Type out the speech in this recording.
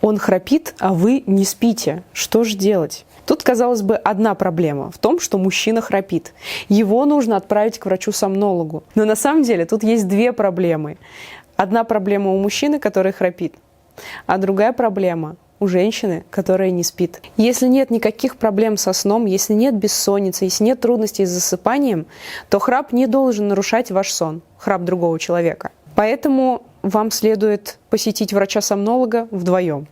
Он храпит, а вы не спите. Что же делать? Тут, казалось бы, одна проблема в том, что мужчина храпит. Его нужно отправить к врачу-сомнологу. Но на самом деле тут есть две проблемы. Одна проблема у мужчины, который храпит, а другая проблема у женщины, которая не спит. Если нет никаких проблем со сном, если нет бессонницы, если нет трудностей с засыпанием, то храп не должен нарушать ваш сон, храп другого человека. Поэтому вам следует посетить врача-сомнолога вдвоем.